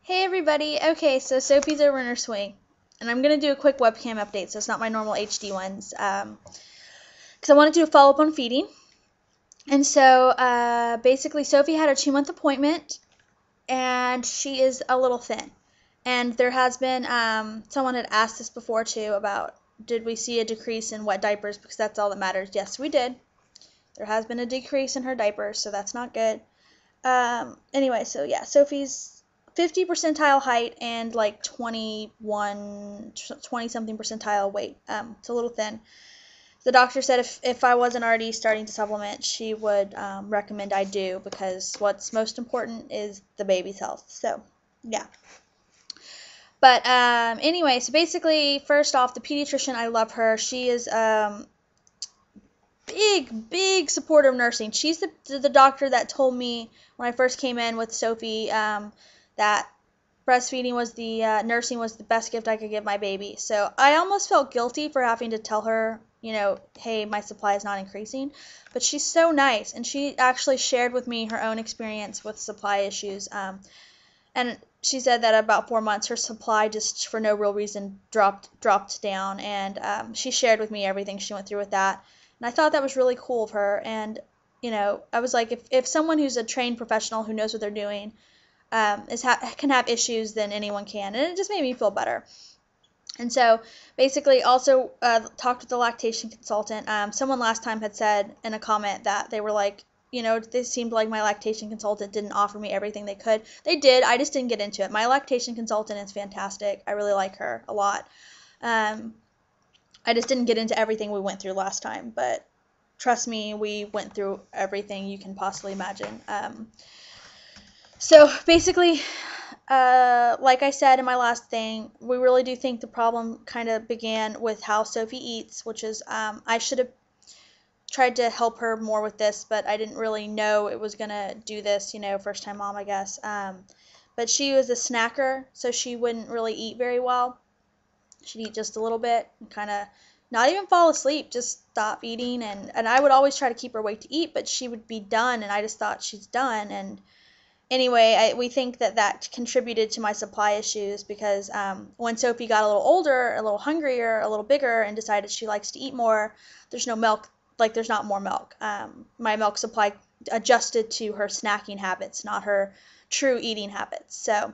Hey everybody! Okay, so Sophie's over in her swing, and I'm going to do a quick webcam update, so it's not my normal HD ones, because I wanted to do a follow-up on feeding. And so, basically, Sophie had her 2-month appointment, and she is a little thin. And there has been, someone had asked this before too, about did we see a decrease in wet diapers, because that's all that matters. Yes, we did. There has been a decrease in her diapers, so that's not good. Anyway, so yeah, Sophie's 50 percentile height and like 20 something percentile weight. It's a little thin. The doctor said if I wasn't already starting to supplement, she would recommend I do, because what's most important is the baby's health. So, yeah. But anyway, so basically, first off, the pediatrician, I love her. She is big supporter of nursing. She's the doctor that told me when I first came in with Sophie that breastfeeding was nursing was the best gift I could give my baby. So I almost felt guilty for having to tell her, hey, my supply is not increasing. But she's so nice, and she actually shared with me her own experience with supply issues. And she said that about 4 months, her supply just for no real reason dropped down, and she shared with me everything she went through with that. And I thought that was really cool of her. And I was like, if someone who's a trained professional who knows what they're doing can have issues, then anyone can. And it just made me feel better. And so basically also talked with the lactation consultant. Someone last time had said in a comment that they were like, this seemed like my lactation consultant didn't offer me everything they could. They did. I just didn't get into it. My lactation consultant is fantastic. I really like her a lot. I just didn't get into everything we went through last time. But trust me, we went through everything you can possibly imagine. So basically, like I said in my last thing, we really do think the problem kind of began with how Sophie eats, which is I should have tried to help her more with this, but I didn't really know it was going to do this, first time mom, I guess. But she was a snacker, so she wouldn't really eat very well. She'd eat just a little bit and kind of not even fall asleep, just stop eating. And I would always try to keep her awake to eat, but she would be done, and I just thought she's done. And anyway, we think that contributed to my supply issues, because when Sophie got a little older, a little hungrier, a little bigger, and decided she likes to eat more, there's no milk, like there's not more milk. My milk supply adjusted to her snacking habits, not her true eating habits. So,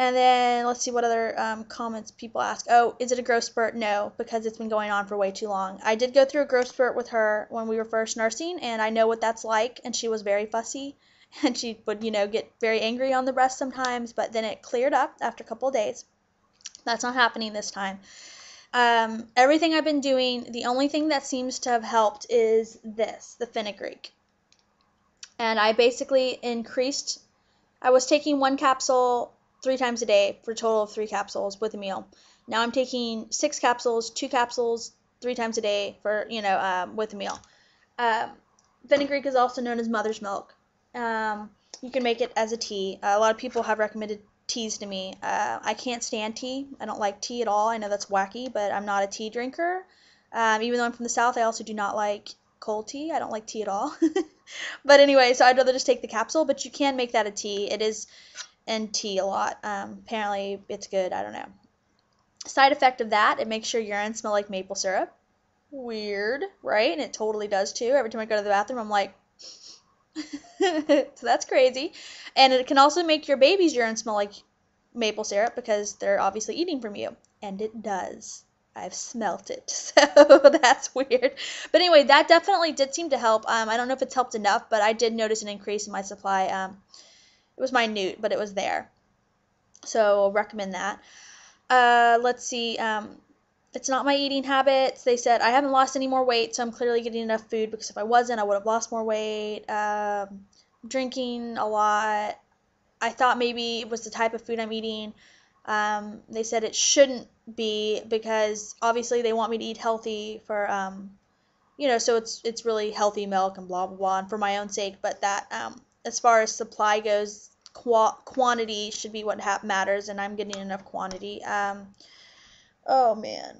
and then let's see what other comments people ask. Oh, is it a growth spurt? No, because it's been going on for way too long. I did go through a growth spurt with her when we were first nursing, and I know what that's like, and she was very fussy. And she would, get very angry on the breast sometimes, but then it cleared up after a couple of days. That's not happening this time. Everything I've been doing, the only thing that seems to have helped is the fenugreek. And I basically I was taking 1 capsule 3 times a day for a total of 3 capsules with a meal. Now I'm taking 6 capsules, 2 capsules, 3 times a day for, with a meal. Fenugreek is also known as mother's milk. You can make it as a tea. A lot of people have recommended teas to me. I can't stand tea. I don't like tea at all. I know that's wacky, but I'm not a tea drinker. Even though I'm from the South, I also do not like cold tea. I don't like tea at all. But anyway, so I'd rather just take the capsule, but you can make that a tea. It is in tea a lot. Apparently it's good. I don't know. Side effect of that, it makes your urine smell like maple syrup. Weird, right? And it totally does too. Every time I go to the bathroom, I'm like, so that's crazy. And it can also make your baby's urine smell like maple syrup, because they're obviously eating from you. And it does. I've smelt it. So that's weird. But anyway, that definitely did seem to help. I don't know if it's helped enough, but I did notice an increase in my supply. It was minute, but it was there. So I'll recommend that. Let's see. It's not my eating habits. They said I haven't lost any more weight, so I'm clearly getting enough food, because if I wasn't, I would have lost more weight. Drinking a lot. I thought maybe it was the type of food I'm eating. They said it shouldn't be, because obviously they want me to eat healthy for, so it's really healthy milk and blah, blah, blah, and for my own sake. But that, as far as supply goes, quantity should be what matters, and I'm getting enough quantity. Oh man,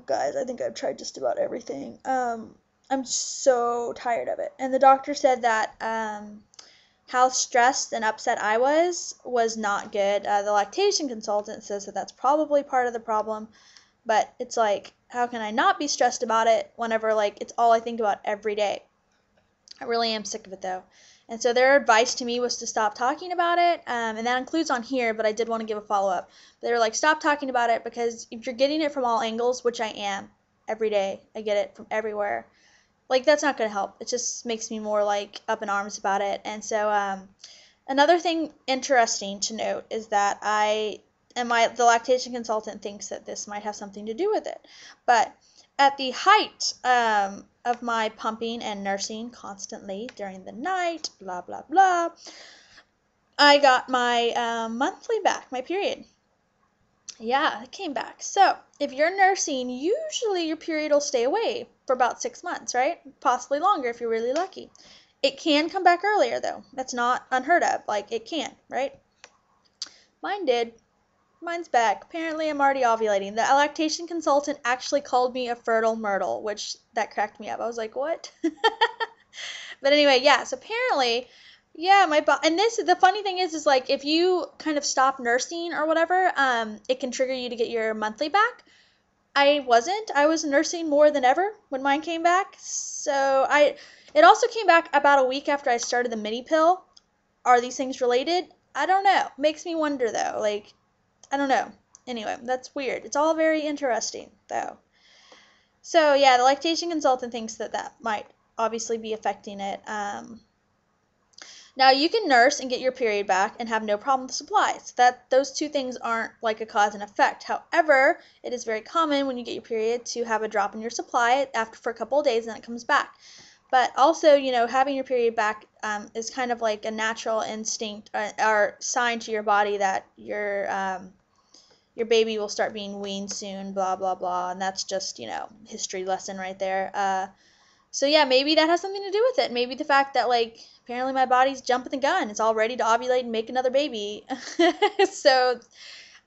guys, I think I've tried just about everything. I'm so tired of it. And the doctor said that how stressed and upset I was not good. The lactation consultant says that that's probably part of the problem, but it's like, how can I not be stressed about it whenever like it's all I think about every day? I really am sick of it though. And so their advice to me was to stop talking about it, and that includes on here, but I did want to give a follow-up. They were like, stop talking about it, because if you're getting it from all angles, which I am, every day, I get it from everywhere, like that's not going to help. It just makes me more like up in arms about it. And so another thing interesting to note is that the lactation consultant thinks that this might have something to do with it. But at the height of my pumping and nursing constantly during the night, blah, blah, blah, I got my monthly back, my period. Yeah, it came back. So, if you're nursing, usually your period will stay away for about 6 months, right? Possibly longer if you're really lucky. It can come back earlier, though. That's not unheard of. Like, it can, right? Mine did. Mine's back. Apparently, I'm already ovulating. The lactation consultant actually called me a fertile myrtle, which that cracked me up. I was like, what? But anyway, yeah, so apparently, yeah, and the funny thing is like if you kind of stop nursing or whatever, it can trigger you to get your monthly back. I wasn't. I was nursing more than ever when mine came back. So it also came back about a week after I started the mini pill. Are these things related? I don't know. Makes me wonder though. Like, I don't know. Anyway, that's weird. It's all very interesting though. So yeah, the lactation consultant thinks that might obviously be affecting it. Now you can nurse and get your period back and have no problem with supplies. Those two things aren't like a cause and effect. However, it is very common when you get your period to have a drop in your supply for a couple of days and then it comes back. But also, having your period back is kind of like a natural instinct or sign to your body that your baby will start being weaned soon, blah, blah, blah. And that's just, history lesson right there. So yeah, maybe that has something to do with it. Maybe the fact that like apparently my body's jumping the gun. It's all ready to ovulate and make another baby. So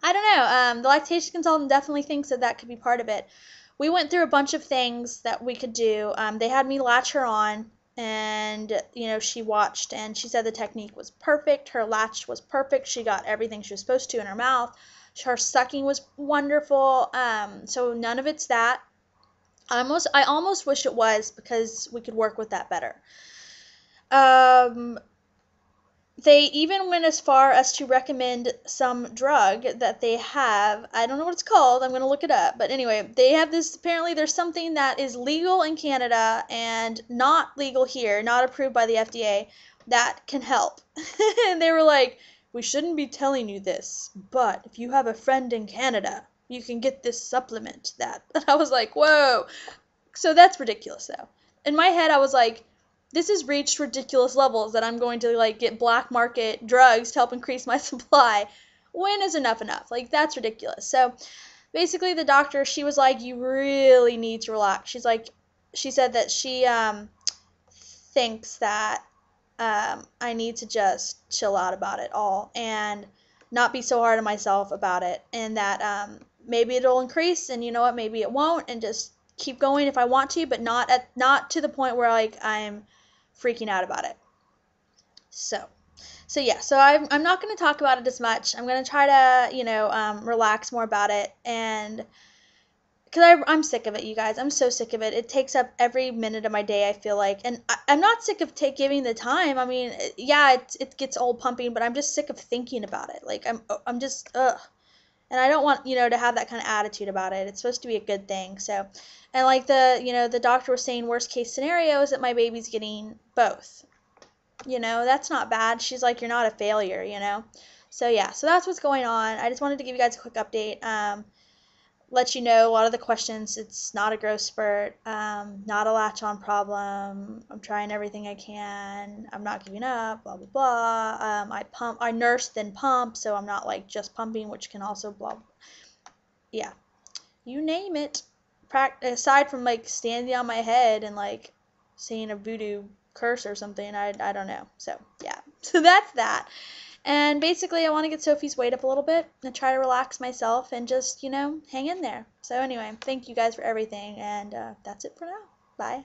I don't know. The lactation consultant definitely thinks that could be part of it. We went through a bunch of things that we could do. They had me latch her on, and she watched, and she said the technique was perfect. Her latch was perfect. She got everything she was supposed to in her mouth. Her sucking was wonderful. So none of it's that. I almost wish it was, because we could work with that better. They even went as far as to recommend some drug that they have. I don't know what it's called. I'm going to look it up. But anyway, they have this. Apparently, there's something that is legal in Canada and not legal here, not approved by the FDA, that can help. And they were like, we shouldn't be telling you this, but if you have a friend in Canada, you can get this supplement that. And I was like, whoa. So that's ridiculous, though. In my head, I was like, this has reached ridiculous levels that I'm going to like get black market drugs to help increase my supply. When is enough enough? Like, that's ridiculous. So basically the doctor, she was like, you really need to relax. She said that she thinks that I need to just chill out about it all and not be so hard on myself about it, and that maybe it'll increase, and you know what, maybe it won't, and just keep going if I want to, but not to the point where like I'm freaking out about it. So yeah, so I'm not going to talk about it as much. I'm going to try to relax more about it, and because I'm sick of it, you guys. I'm so sick of it. It takes up every minute of my day, I feel like. And I'm not sick of giving the time. I mean, yeah, it gets old pumping, but I'm just sick of thinking about it. Like, I'm just, ugh. And I don't want, to have that kind of attitude about it. It's supposed to be a good thing. So, and like the doctor was saying, worst case scenario is that my baby's getting both. That's not bad. She's like, you're not a failure. So yeah, so that's what's going on. I just wanted to give you guys a quick update. Let you know a lot of the questions. It's not a growth spurt, not a latch-on problem. I'm trying everything I can. I'm not giving up, blah, blah, blah. I nurse, then pump, so I'm not like just pumping, which can also blah, blah. Yeah, you name it. Aside from like standing on my head and like saying a voodoo curse or something, I don't know. So yeah, so that's that. And basically, I want to get Sophie's weight up a little bit and try to relax myself and just, hang in there. So anyway, thank you guys for everything, and that's it for now. Bye.